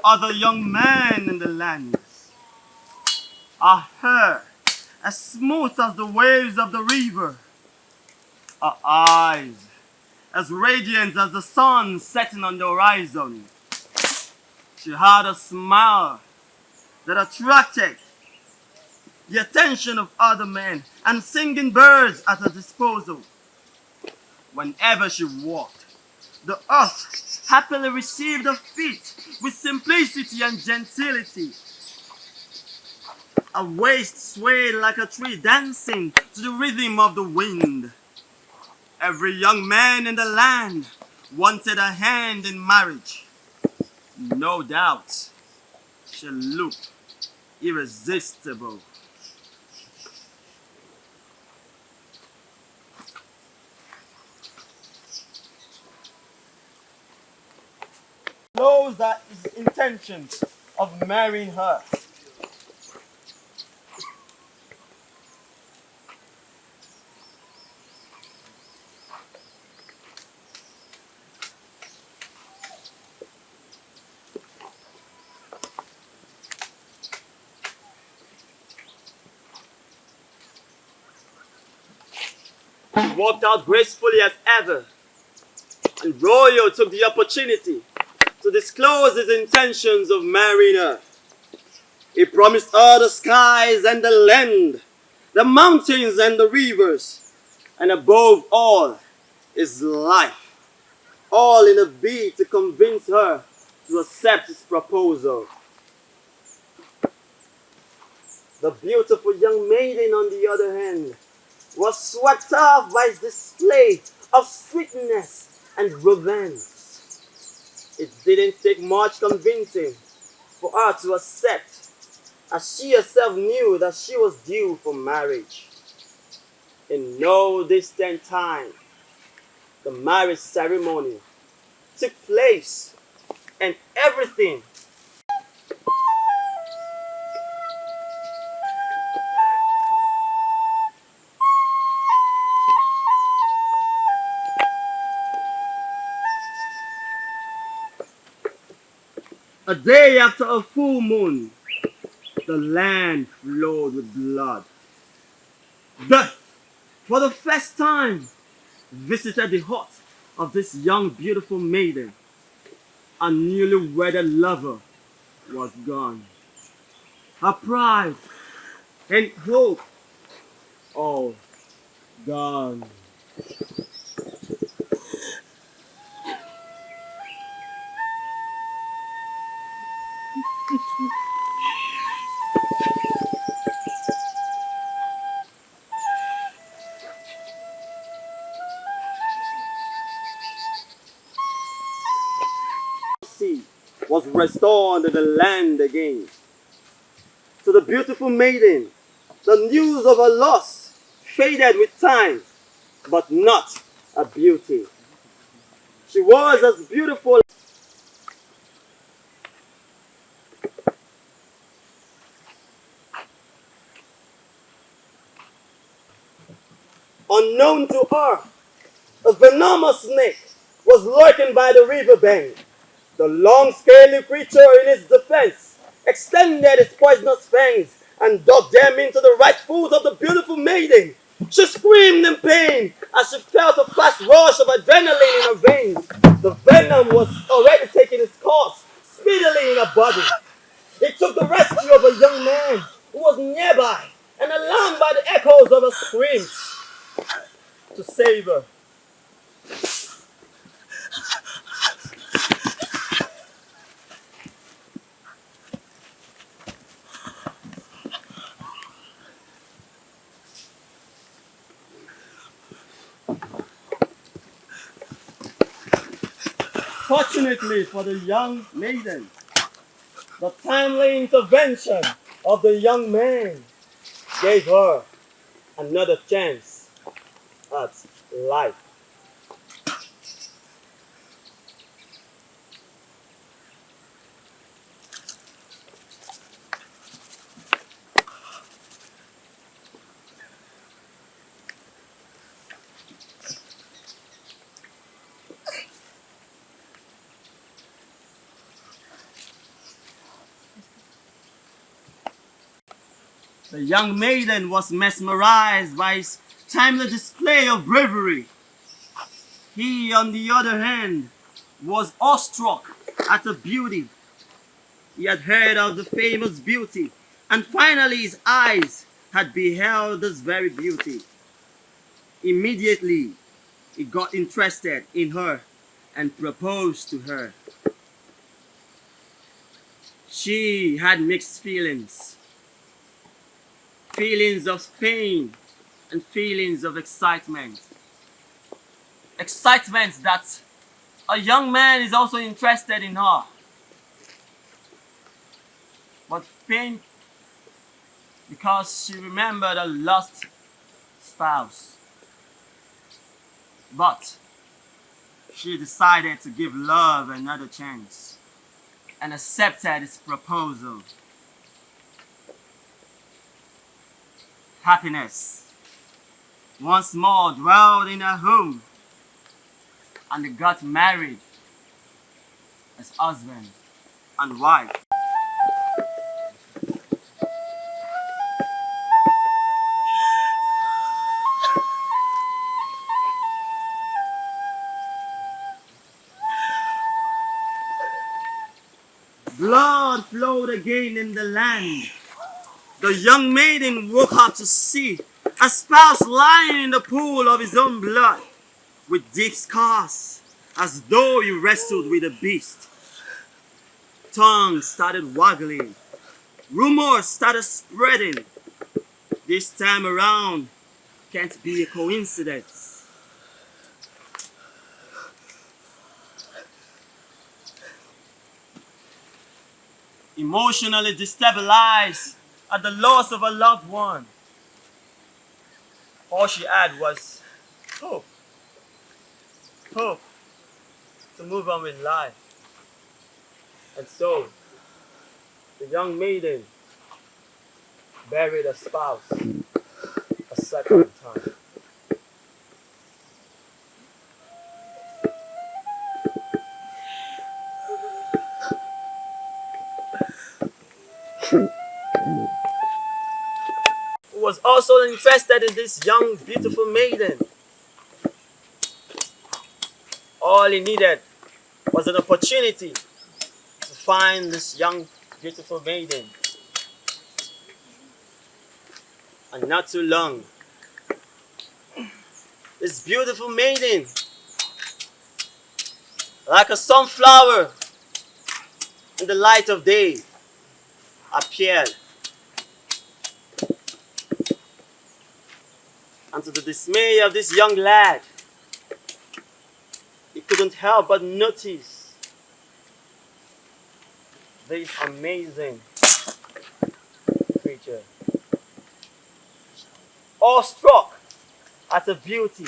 Other young men in the land are hair as smooth as the waves of the river, her eyes as radiant as the sun setting on the horizon. She had a smile that attracted the attention of other men and singing birds at her disposal. Whenever she walked, the earth happily received her feet with simplicity and gentility. Her waist swayed like a tree dancing to the rhythm of the wind. Every young man in the land wanted a hand in marriage. No doubt, she looked irresistible. Those are his intentions of marrying her. He walked out gracefully as ever, and Royal took the opportunity to disclose his intentions of marrying her. He promised her the skies and the land, the mountains and the rivers, and above all, his life, all in a bid to convince her to accept his proposal. The beautiful young maiden, on the other hand, was swept off by his display of sweetness and romance. It didn't take much convincing for her to accept, as she herself knew that she was due for marriage. In no distant time, the marriage ceremony took place, and everything. A day after a full moon, the land flowed with blood. Death, for the first time, visited the heart of this young, beautiful maiden. A newly wedded lover was gone. Her pride and hope all gone. Sea was restored to the land again. To the beautiful maiden, the news of her loss faded with time, but not her beauty. She was as beautiful. Unknown to her, a venomous snake was lurking by the riverbank. The long, scaly creature in its defense extended its poisonous fangs and dug them into the right foot of the beautiful maiden. She screamed in pain as she felt a fast rush of adrenaline in her veins. The venom was already taking its course speedily in her body. It took the rescue of a young man who was nearby and alarmed by the echoes of her screams to save her. Fortunately for the young maiden, the timely intervention of the young man gave her another chance at life. The young maiden was mesmerized by his timely display of bravery. He, on the other hand, was awestruck at her beauty. He had heard of the famous beauty, and finally his eyes had beheld this very beauty. Immediately, he got interested in her and proposed to her. She had mixed feelings, feelings of pain and feelings of excitement. Excitement that a young man is also interested in her, but pain because she remembered a lost spouse. But she decided to give love another chance and accepted his proposal. Happiness once more dwelled in her home, and they got married as husband and wife. Blood flowed again in the land. The young maiden woke up to see a spouse lying in the pool of his own blood with deep scars, as though he wrestled with a beast. Tongues started waggling. Rumors started spreading. This time around can't be a coincidence. Emotionally destabilized at the loss of a loved one, all she had was hope, hope to move on with life. And so, the young maiden buried her spouse a second time. Who was also interested in this young, beautiful maiden. All he needed was an opportunity to find this young, beautiful maiden. And not too long, this beautiful maiden, like a sunflower in the light of day, appeared. And to the dismay of this young lad, he couldn't help but notice this amazing creature. Awestruck at her beauty,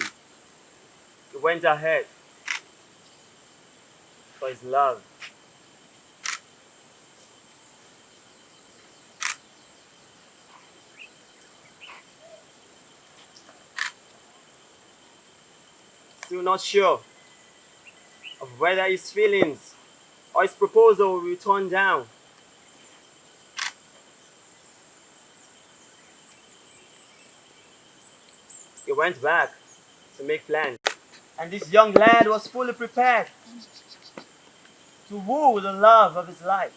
he went ahead for his love. Still not sure of whether his feelings or his proposal will be turned down. He went back to make plans. And this young lad was fully prepared to woo the love of his life,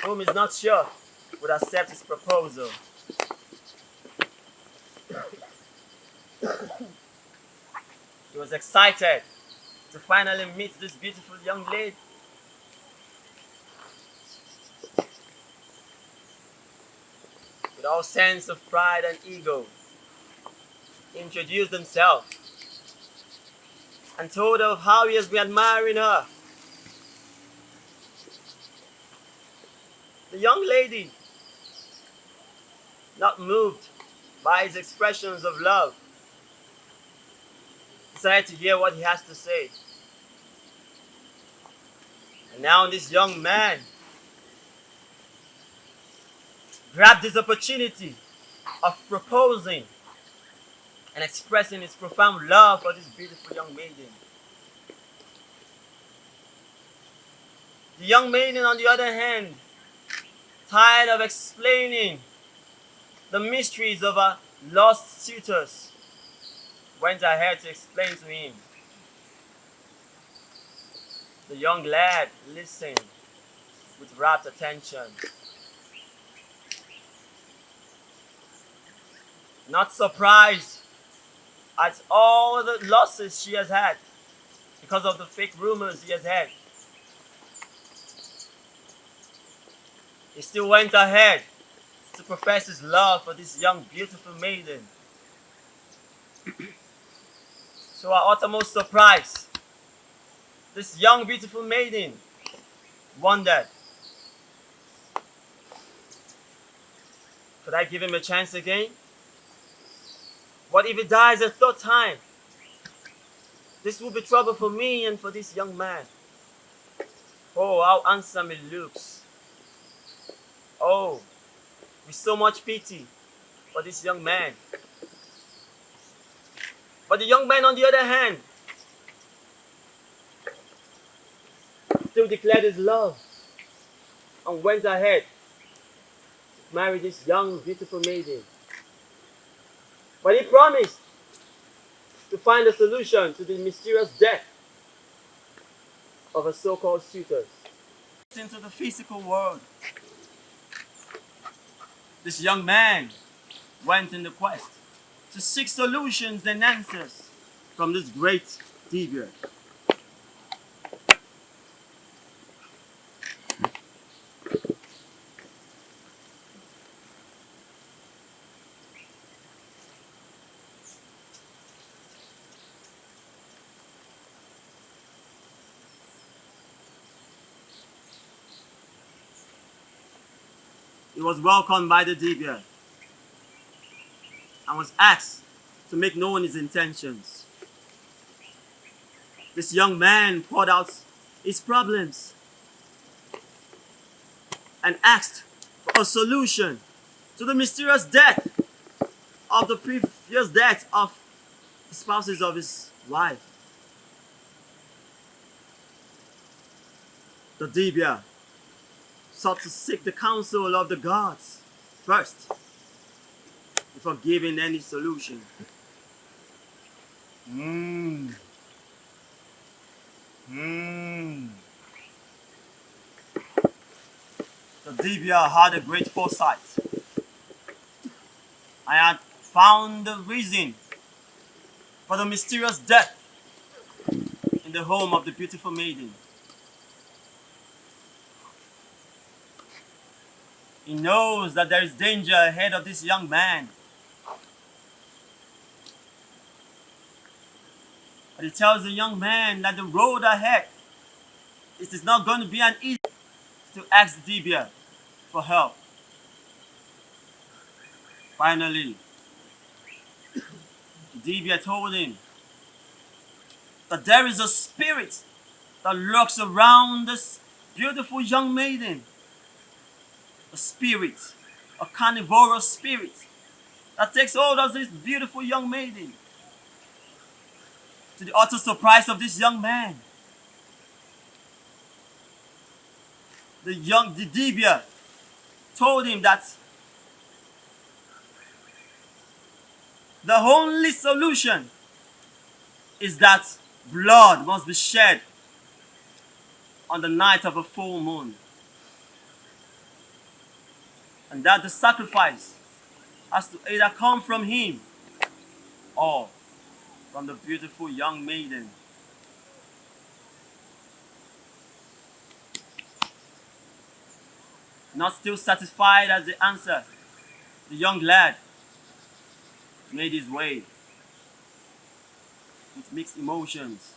whom is not sure would accept his proposal. He was excited to finally meet this beautiful young lady. With all sense of pride and ego, he introduced himself and told her of how he has been admiring her. The young lady, not moved by his expressions of love, decided to hear what he has to say. And now this young man grabbed this opportunity of proposing and expressing his profound love for this beautiful young maiden. The young maiden, on the other hand, tired of explaining the mysteries of her lost suitors, went ahead to explain to him. The young lad listened with rapt attention, not surprised at all the losses she has had because of the fake rumors he has had. He still went ahead to profess his love for this young, beautiful maiden. To our uttermost surprise, this young, beautiful maiden wondered, could I give him a chance again? What if he dies a third time? This will be trouble for me and for this young man. Oh, how handsome he looks. Oh, with so much pity for this young man. But the young man, on the other hand, still declared his love and went ahead to marry this young, beautiful maiden. But he promised to find a solution to the mysterious death of a so-called suitors. Into the physical world, this young man went in the quest to seek solutions and answers from this great Divya. He was welcomed by the Divya and was asked to make known his intentions. This young man poured out his problems and asked for a solution to the mysterious death of the previous death of the spouses of his wife. The Divya sought to seek the counsel of the gods first before giving any solution. The Divya had a great foresight. I had found the reason for the mysterious death in the home of the beautiful maiden. He knows that there is danger ahead of this young man. But he tells the young man that the road ahead, it is not going to be an easy to ask Divya for help. Finally, Divya told him that there is a spirit that lurks around this beautiful young maiden. A spirit, a carnivorous spirit that takes hold of this beautiful young maiden. To the utter surprise of this young man, the Divya told him that the only solution is that blood must be shed on the night of a full moon, and that the sacrifice has to either come from him or from the beautiful young maiden. Not still satisfied as the answer, the young lad made his way with mixed emotions.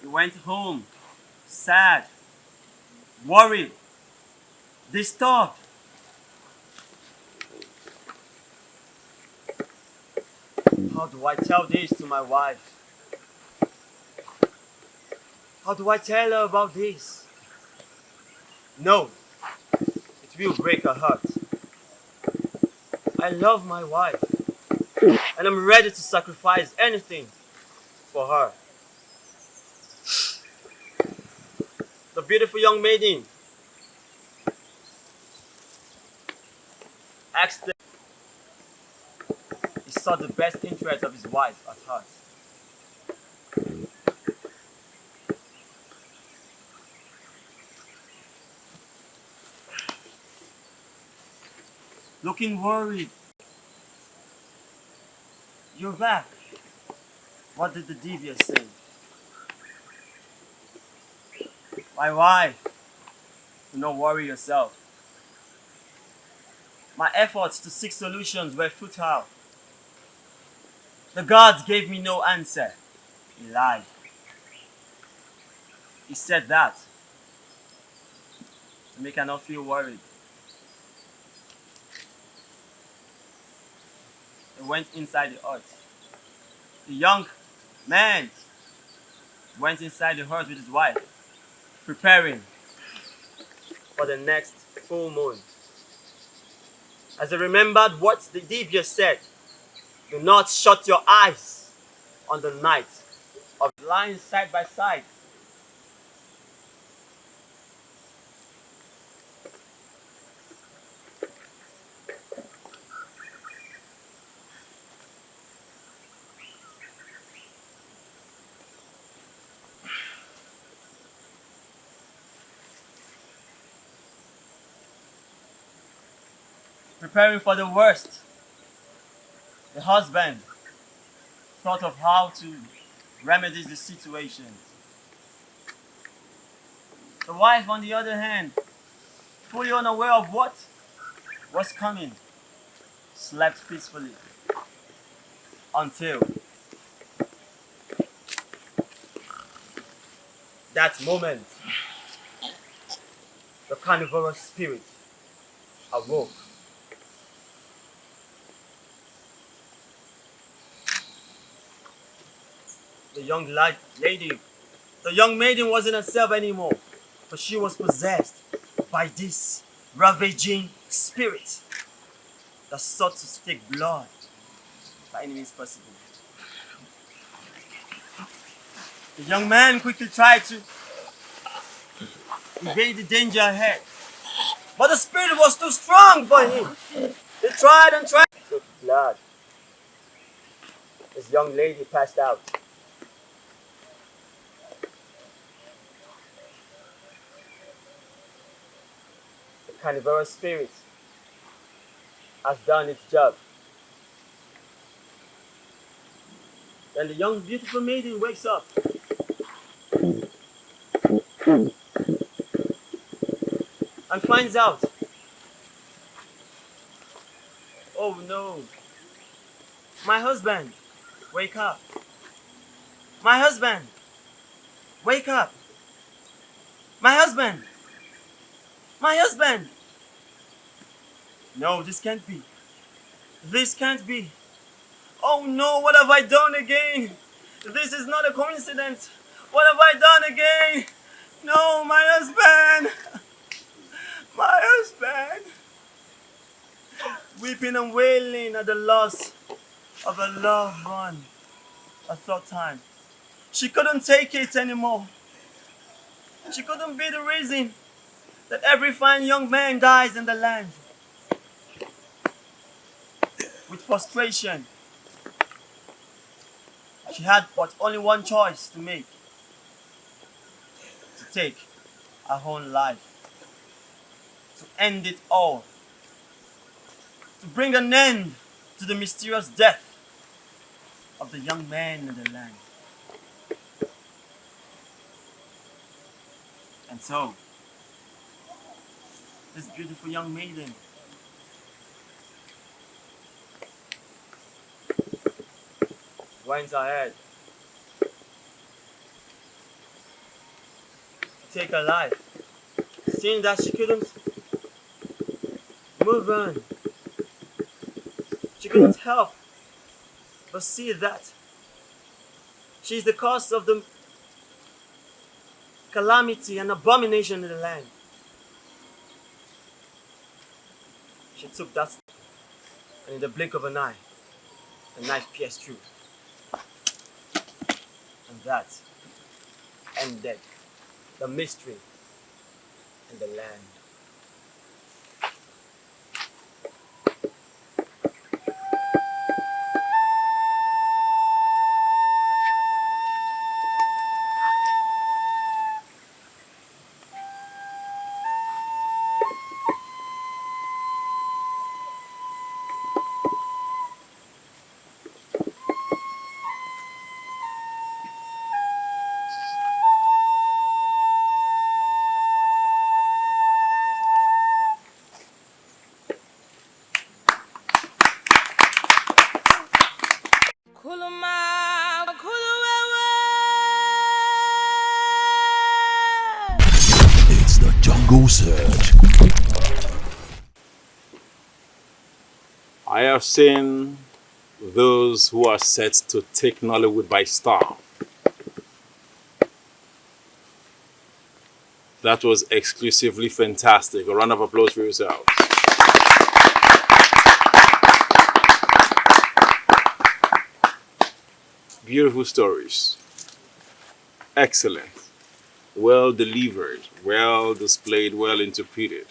He went home sad, worried, disturbed. How do I tell this to my wife? How do I tell her about this? No, it will break her heart. I love my wife, and I'm ready to sacrifice anything for her. The beautiful young maiden asked him. He saw the best interest of his wife at heart. Looking worried. You're back. What did the devious say? My wife, do not worry yourself. My efforts to seek solutions were futile. The gods gave me no answer. He lied. He said that to make her not feel worried. He went inside the hut. The young man went inside the hut with his wife, preparing for the next full moon. As they remembered what the devious said, do not shut your eyes on the night of lying side by side. Preparing for the worst. The husband thought of how to remedy the situation. The wife, on the other hand, fully unaware of what was coming, slept peacefully until that moment the carnivorous spirit awoke. The young lady, the young maiden wasn't herself anymore, for she was possessed by this ravaging spirit that sought to take blood by any means possible. The young man quickly tried to evade the danger ahead, but the spirit was too strong for him. He tried and tried. Took blood. This young lady passed out. The carnivorous spirit has done its job. Then the young beautiful maiden wakes up and finds out, oh no, my husband, wake up. My husband, wake up. My husband, my husband. No, this can't be. This can't be. Oh no, what have I done again? This is not a coincidence. What have I done again? No, my husband. My husband. Weeping and wailing at the loss of a loved one. A third time. She couldn't take it anymore. She couldn't be the reason that every fine young man dies in the land. With frustration, she had but only one choice to make. To take her own life. To end it all. To bring an end to the mysterious death of the young man in the land. And so, this beautiful young maiden went ahead to take her life, seeing that she couldn't move on. She couldn't help but see that she's the cause of the calamity and abomination in the land. She took that step, and in the blink of an eye, the knife pierced through. And that ended the mystery in the land. It's the Jungle Search. I have seen those who are set to take Nollywood by storm. That was exclusively fantastic. A round of applause for yourselves. Beautiful stories. Excellent. Well delivered, well displayed, well interpreted.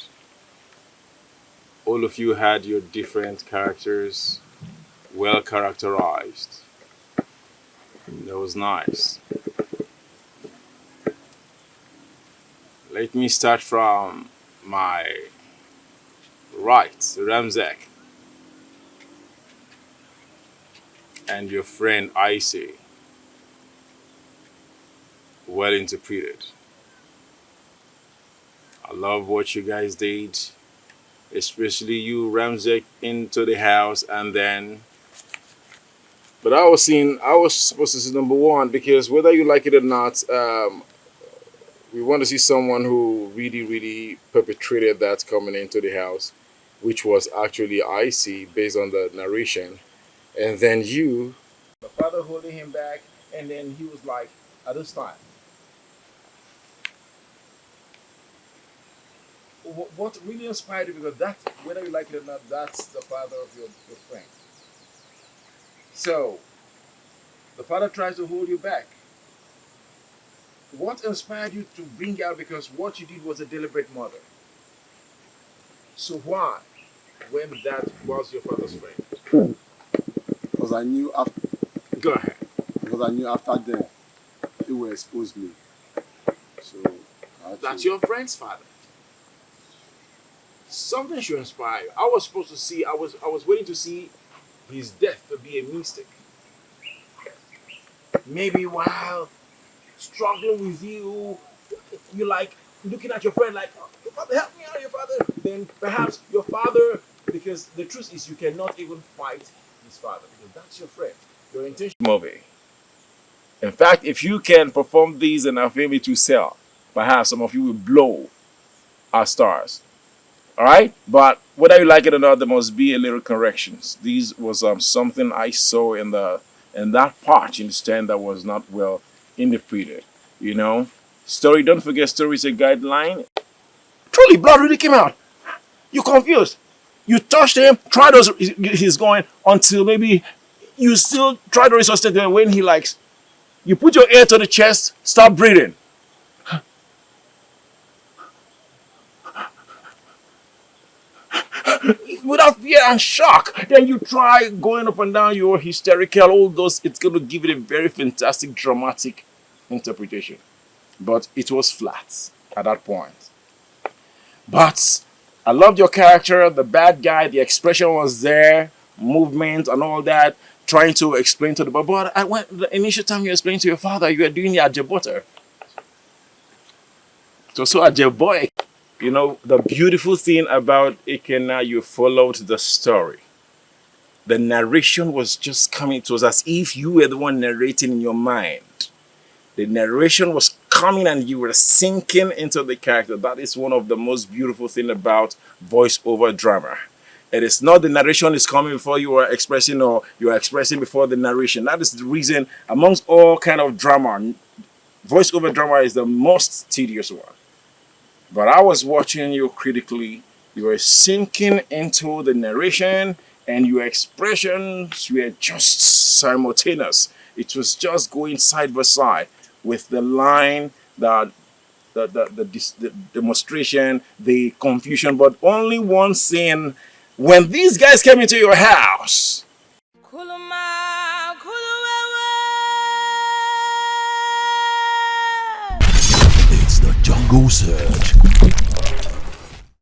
All of you had your different characters well characterized. That was nice. Let me start from my right, Ramzak, and your friend Icy. Well interpreted. I love what you guys did, especially you, Ramzek, into the house, and then. But I was supposed to see number one because whether you like it or not, we want to see someone who really, really perpetrated that coming into the house, which was actually Icy based on the narration, and then you, the father holding him back, and then he was like, at this time, what really inspired you because that, whether you like it or not, that's the father of your friend. So the father tries to hold you back. What inspired you to bring out because what you did was a deliberate murder. So why, when that was your father's friend? Because I knew after Go ahead. because I knew after then it will expose me. So I had That's to. your friend's father. Something should inspire you. I was supposed to see. I was waiting to see his death to be a mistake. Maybe while struggling with you, you like looking at your friend like, oh, your father, help me out, your father. Then perhaps your father, because the truth is you cannot even fight his father because that's your friend. Your intention. Movie. In fact, if you can perform these in a film to sell, perhaps some of you will blow our stars. All right, but whether you like it or not, there must be a little corrections. These was something I saw in that part. You understand that was not well interpreted. You know, story. Don't forget, story is a guideline. Truly, blood really came out. You confused. You touched him. Try to he's going until maybe you still try to resuscitate him when he likes. You put your ear to the chest. Stop breathing. Without fear and shock. Then you try going up and down your hysterical, all those, it's going to give it a very fantastic, dramatic interpretation. But it was flat at that point. But I loved your character, the bad guy, the expression was there, movement and all that, trying to explain to the boy. But I went, the initial time you explained to your father, you were doing the ajabutter. So ajaboy. You know, the beautiful thing about Ikena, you followed the story. The narration was just coming. It was as if you were the one narrating in your mind. The narration was coming and you were sinking into the character. That is one of the most beautiful thing about voiceover drama. It is not the narration is coming before you are expressing or you are expressing before the narration. That is the reason amongst all kind of drama, voiceover drama is the most tedious one. But I was watching you critically. You were sinking into the narration, and your expressions were just simultaneous. It was just going side by side with the line that the demonstration, the confusion, but only one scene when these guys came into your house. It's the Jungle Surge.